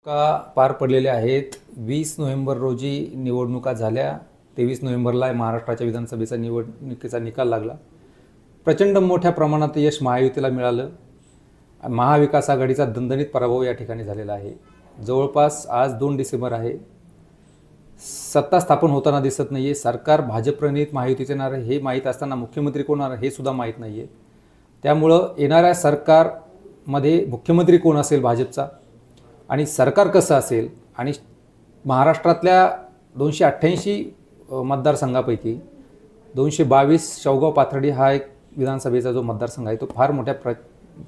पार पडलेल्या आहेत. 20 नोव्हेंबर रोजी निवडणुका झाल्या. 23 नोव्हेंबरला महाराष्ट्राच्या विधानसभेचा निवडणुकीचा निकाल लागला. प्रचंड मोठ्या प्रमाणात यश महायुतीला मिळालं. महाविकास आघाडीचा दणदणीत पराभव या ठिकाणी झालेला आहे. जवळपास आज 2 डिसेंबर आहे. सत्ता स्थापन होताना दिसत नाही आहे. सरकार भाजपप्रणित महायुतीचे येणार हे माहीत असताना मुख्यमंत्री कोण होणार हे सुद्धा माहीत नाही आहे. त्यामुळं येणाऱ्या सरकारमध्ये मुख्यमंत्री कोण असेल भाजपचा आणि सरकार कसं असेल आणि महाराष्ट्रातल्या 288 मतदारसंघापैकी 222 शेवगाव पाथर्डी हा एक विधानसभेचा जो मतदारसंघ आहे तो फार मोठ्या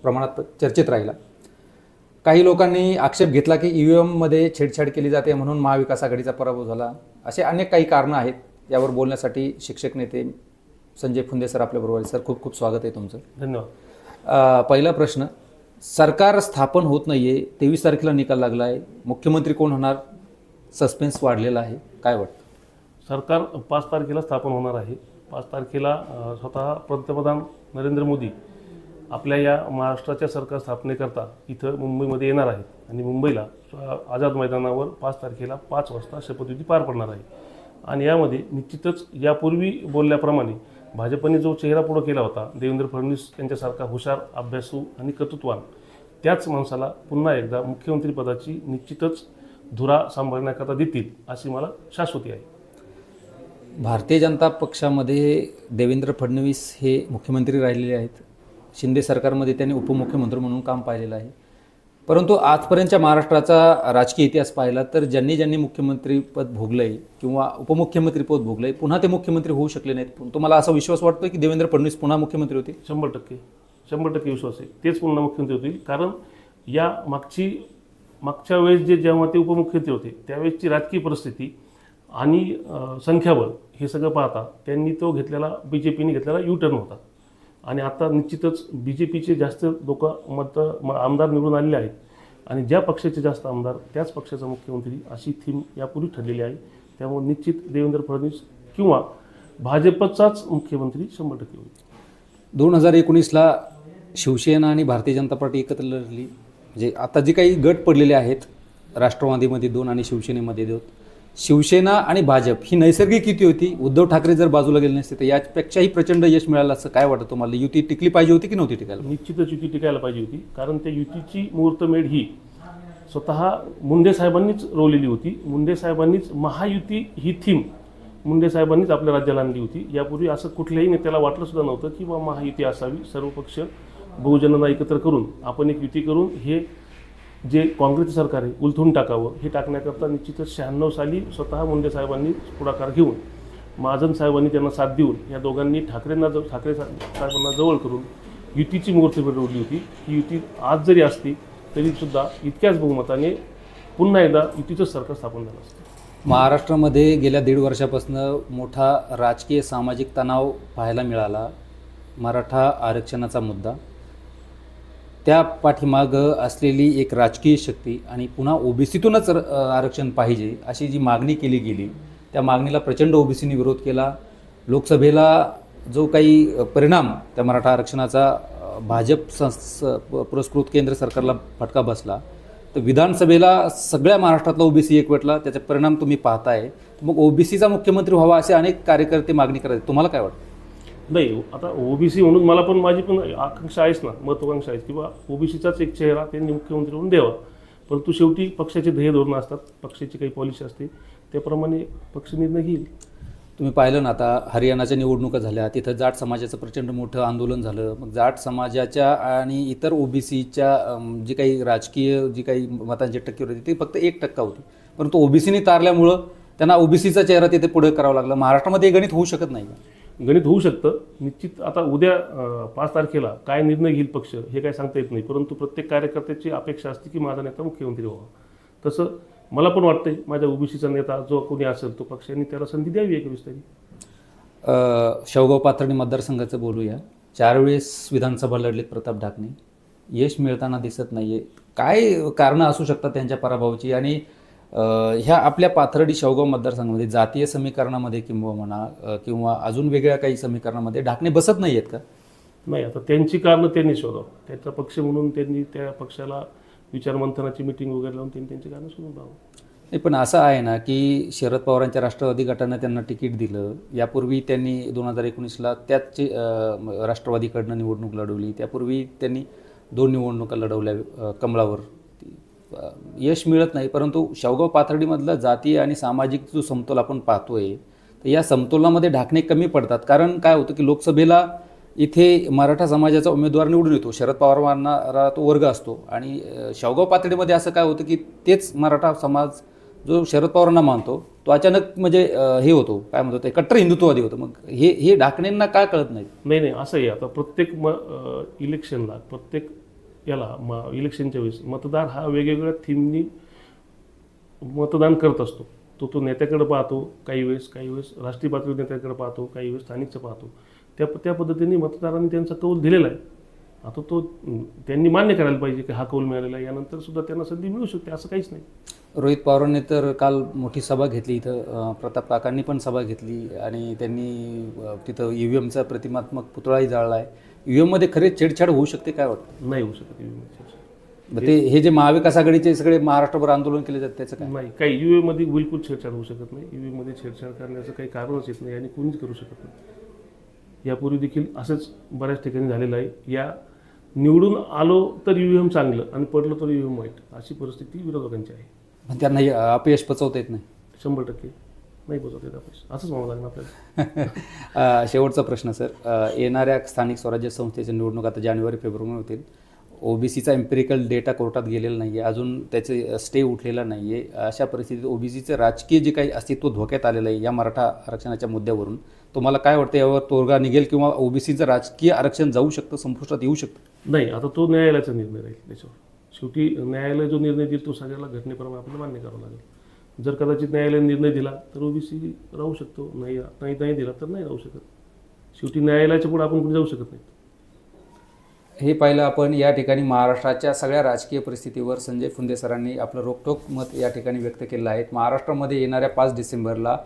प्रमाणात चर्चेत राहिला. काही लोकांनी आक्षेप घेतला की EVM-मध्ये छेडछाड केली जाते म्हणून महाविकास आघाडीचा पराभव झाला. असे अनेक काही कारणं आहेत. यावर बोलण्यासाठी शिक्षक नेते संजय फुंदे सर आपल्याबरोबर आहे. सर खूप खूप स्वागत आहे तुमचं. धन्यवाद. पहिला प्रश्न, सरकार स्थापन होत नाही आहे. 23 तारखेला निकाल लागला आहे. मुख्यमंत्री कोण होणार सस्पेन्स वाढलेला आहे. काय वाटतं? सरकार 5 तारखेला स्थापन होणार आहे. 5 तारखेला स्वतः पंतप्रधान नरेंद्र मोदी आपल्या या महाराष्ट्राच्या सरकार स्थापनेकरता इथं मुंबईमध्ये येणार आहेत आणि मुंबईला आझाद मैदानावर 5 तारखेला 5 वाजता शपथविधी पार पडणार आहे. आणि यामध्ये निश्चितच यापूर्वी बोलल्याप्रमाणे भाजपने जो चेहरा पुढं केला होता देवेंद्र फडणवीस यांच्यासारखा हुशार, अभ्यासू आणि कर्तृत्ववान त्याच माणसाला पुन्हा एकदा मुख्यमंत्रीपदाची निश्चितच धुरा सांभाळण्याकरता देतील अशी मला शाश्वती आहे. भारतीय जनता पक्षामध्ये देवेंद्र फडणवीस हे मुख्यमंत्री राहिलेले आहेत. शिंदे सरकारमध्ये त्यांनी उपमुख्यमंत्री म्हणून काम पाहिलेलं आहे. परंतु आजपर्यंतच्या महाराष्ट्राचा राजकीय इतिहास पाहिला तर ज्यांनी ज्यांनी मुख्यमंत्रीपद भोगलं आहे किंवा उपमुख्यमंत्रीपद भोगलं आहे पुन्हा ते मुख्यमंत्री होऊ शकले नाहीत. तुम्हाला असा विश्वास वाटतो की देवेंद्र फडणवीस पुन्हा मुख्यमंत्री होतील? 100% विश्वास आहे. तेच पुन्हा मुख्यमंत्री होतील. कारण या मागच्या वेळेस जेव्हा ते उपमुख्यमंत्री होते त्यावेळेसची राजकीय परिस्थिती आणि संख्याबळ हे सगळं पाहता त्यांनी तो घेतलेला BJPने घेतलेला U-टर्न होता. आणि आता निश्चितच BJPचे जास्त लोक आमदार निवडून आलेले आहेत आणि ज्या पक्षाचे जास्त आमदार त्याच पक्षाचा मुख्यमंत्री अशी थीम यापूर्वी ठरलेली आहे. त्यामुळे निश्चित देवेंद्र फडणवीस किंवा भाजपचाच मुख्यमंत्री 100% होईल. 2019ला शिवसेना आणि भारतीय जनता पार्टी एकत्र लढली. म्हणजे आता जे काही गट पडलेले आहेत राष्ट्रवादीमध्ये 2 आणि शिवसेनेमध्ये 2, शिवसेना आणि भाजप ही नैसर्गिक युती होती. उद्धव ठाकरे जर बाजूला गेले नसते तर यापेक्षाही प्रचंड यश मिळालं असं काय वाटतं तुम्हाला? युती टिकली पाहिजे होती की नव्हती टिकायला? निश्चितच युती टिकायला पाहिजे होती. कारण त्या युतीची मुहूर्तमेढ ही स्वतः मुंडे साहेबांनीच रोवलेली होती. मुंडे साहेबांनीच महायुती ही थीम मुंडे साहेबांनीच आपल्या राज्याला आणली होती. यापूर्वी असं कुठल्याही नेत्याला वाटलं सुद्धा नव्हतं की बा महायुती असावी. सर्व पक्ष बहुजनांना एकत्र करून आपण एक युती करून हे जे काँग्रेसचं सरकार आहे उलथून टाकावं हे टाकण्याकरता निश्चितच 96 साली स्वतः मुंडे साहेबांनी पुढाकार घेऊन महाजन साहेबांनी त्यांना साथ देऊन या दोघांनी ठाकरे साहेबांना जवळ करून युतीची मुहूर्तमेढ रोवली होती. ही युती आज जरी असती तरीसुद्धा इतक्याच बहुमताने पुन्हा एकदा युतीचं सरकार स्थापन झालं असतं. महाराष्ट्रामध्ये गेल्या 1.5 वर्षापासून मोठा राजकीय सामाजिक तणाव पाहायला मिळाला. मराठा आरक्षणाचा मुद्दा, त्या पाठीमागं असलेली एक राजकीय शक्ती आणि पुन्हा OBCतूनच आरक्षण पाहिजे अशी जी मागणी केली गेली त्या मागणीला प्रचंड OBCने विरोध केला. लोकसभेला जो काही परिणाम त्या मराठा आरक्षणाचा भाजप पुरस्कृत केंद्र सरकारला फटका बसला तर विधानसभेला सगळ्या महाराष्ट्रातला OBC एकवटला. त्याचा परिणाम तुम्ही पाहताय. मग OBCचा मुख्यमंत्री व्हावा असे अनेक कार्यकर्ते मागणी करतात. तुम्हाला काय वाटतं? नाही, आता OBC म्हणून मला पण माझी पण आकांक्षा आहेच ना, महत्त्वाकांक्षा आहे किंवा OBCचाच एक चेहरा त्यांनी मुख्यमंत्री म्हणून द्यावा. परंतु शेवटी पक्षाचे ध्येय धोरणं असतात, पक्षाची काही पॉलिसी असते, त्याप्रमाणे पक्ष निर्णय घेईल. तुम्ही पाहिलं ना आता हरियाणाच्या निवडणुका झाल्या तिथं जाट समाजाचं प्रचंड मोठं आंदोलन झालं. मग जाट समाजाच्या आणि इतर OBCच्या जी काही राजकीय जी काही मतांची टक्केवारी होती ती फक्त 1% होती. परंतु OBCने तारल्यामुळं त्यांना OBCचा चेहरा तिथे पुढे करावा लागला. महाराष्ट्रामध्ये हे गणित होऊ शकत नाही. गणित होऊ शकतं निश्चित. आता उद्या 5 तारखेला काय निर्णय घेईल पक्ष हे काय सांगता येत नाही. परंतु प्रत्येक कार्यकर्त्याची अपेक्षा असते की माझा नेता मुख्यमंत्री व्हावा. तसं मला पण वाटतंय माझ्या OBCचा नेता जो कोणी असेल तो पक्षाने त्याला संधी द्यावी एकवीस तरी. शेवगाव पाथर्डी मतदारसंघाचं बोलूया. 4 वेळेस विधानसभा लढलेत प्रताप ढाकणे. यश मिळताना दिसत नाही आहे. काय कारणं असू शकतात त्यांच्या पराभवाची? आणि ह्या आपल्या पाथर्डी शेवगाव मतदारसंघामध्ये जातीय समीकरणामध्ये किंवा अजून वेगळ्या काही समीकरणामध्ये ढाकणे बसत नाही आहेत का? नाही, आता त्यांची कारणं त्यांनी शोधावं. त्याचा पक्ष म्हणून त्यांनी त्या पक्षाला विचारमंथनाची मिटिंग वगैरे लावून त्यांनी त्यांची कारणं शोधून राहावं. नाही, पण असं आहे ना की शरद पवारांच्या राष्ट्रवादी गटानं त्यांना तिकीट दिलं. यापूर्वी त्यांनी 2019ला त्याच राष्ट्रवादीकडनं निवडणूक लढवली. त्यापूर्वी त्यांनी 2 निवडणुका लढवल्या कमळावर. यश मिळत नाही. परंतु शेवगाव पाथर्डीमधला जातीय आणि सामाजिक जो समतोल आपण पाहतोय, तर या समतोलामध्ये ढाकणे कमी पडतात. कारण काय होतं की लोकसभेला इथे मराठा समाजाचा उमेदवार निवडून येतो, शरद पवार मानणारा तो वर्ग असतो, आणि शेवगाव पातळीमध्ये असं काय होतं की तेच मराठा समाज जो शरद पवारांना मानतो तो अचानक म्हणजे हे होतो, काय म्हणतो ते, कट्टर हिंदुत्ववादी होतं. मग हे ढाकणेंना काय कळत नाही? नाही असं आहे. आता प्रत्येक इलेक्शनला, प्रत्येक याला इलेक्शनच्या वेळेस मतदार हा वेगवेगळ्या थीमनी मतदान करत असतो. तो नेत्याकडे पाहतो, काही वेळेस राष्ट्रीय पातळीवर नेत्याकडे पाहतो, काही वेळेस स्थानिकचं पाहतो. त्या पद्धतीने मतदारांनी त्यांचा कौल दिलेला आहे. आता तो त्यांनी मान्य करायला पाहिजे की हा कौल मिळालेला आहे. यानंतर सुद्धा त्यांना संधी मिळू शकते, असं काहीच नाही. रोहित पवारांनी तर काल मोठी सभा घेतली इथं, प्रताप काकांनी पण सभा घेतली आणि त्यांनी तिथं EVMचा प्रतिमात्मक पुतळाही जाळला आहे. EVMमध्ये खरे छेडछाड होऊ शकते, काय वाटतं? नाही होऊ शकत EVM. ते हे जे महाविकास आघाडीचे सगळे महाराष्ट्रभर आंदोलन केले जातात त्याचं काय? नाही, काही EVMमध्ये बिलकुल छेडछाड होऊ शकत नाही. EVMमध्ये छेडछाड करण्याचं काही कारणच येत नाही आणि कोणीच करू शकत नाही. यापूर्वी देखील असंच बऱ्याच ठिकाणी झालेलं आहे. या निवडून आलो तर EVM चांगलं आणि पडलं तर EVM वाईट, अशी परिस्थिती विरोधकांची आहे. पण त्यांना अपयश पचवता येत नाही? 100% नाही पोचवता येत अपयश, असंच म्हणावं लागणार आपल्याला. शेवटचा प्रश्न सर, येणाऱ्या स्थानिक स्वराज्य संस्थेच्या निवडणूक आता जानेवारी-फेब्रुवारी होतील. OBCचा एम्पिरिकल डेटा कोर्टात गेलेला नाही आहे, अजून त्याचे स्टे उठलेला नाही आहे. अशा परिस्थितीत OBCचं राजकीय जे काही अस्तित्व धोक्यात आलेलं आहे या मराठा आरक्षणाच्या मुद्द्यावरून, तुम्हाला काय वाटतं, यावर तोडगा निघेल किंवा OBCचं राजकीय आरक्षण जाऊ शकतं, संपुष्टात येऊ शकतं? नाही, आता तो न्यायालयाचा निर्णय राहील त्याच्यावर. शेवटी न्यायालय जो निर्णय देईल तो सगळ्याला घटनेप्रमाणे आपल्याला मान्य करावं लागेल. जर कदाचित न्यायालयाने निर्णय दिला तर OBC राहू शकतो, नाही दिला तर नाही राहू शकत. शेवटी न्यायालयाच्या पुढे आपण कुठे जाऊ शकत नाही. हे पाहिलं आपण. या ठिकाणी महाराष्ट्राच्या सगळ्या राजकीय परिस्थितीवर संजय फुंदे सरांनी आपलं रोखठोक मत या ठिकाणी व्यक्त केलं आहे. महाराष्ट्रामध्ये येणाऱ्या 5 डिसेंबरला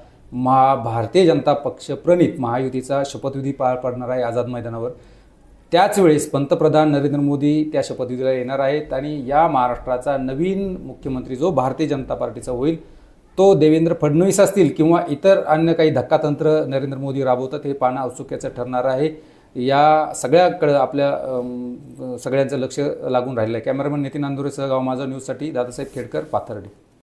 भारतीय जनता पक्ष प्रणित महायुतीचा शपथविधी पार पडणार आहे आझाद मैदानावर. त्याच वेळेस पंतप्रधान नरेंद्र मोदी त्या शपथविधीला येणार आहेत आणि या महाराष्ट्राचा नवीन मुख्यमंत्री जो भारतीय जनता पार्टीचा होईल तो देवेंद्र फडणवीस असतील किंवा इतर अन्य काही धक्कातंत्र नरेंद्र मोदी राबवतात, हे पाहणं औत्सुक्याचं ठरणार आहे. या सगळ्याकडं आपल्या सगळ्यांचं लक्ष लागून राहिलं आहे. कॅमेरामन नितीन अंदुरेसह गाव माझा न्यूजसाठी दादासाहेब खेडकर, पाथर्डी.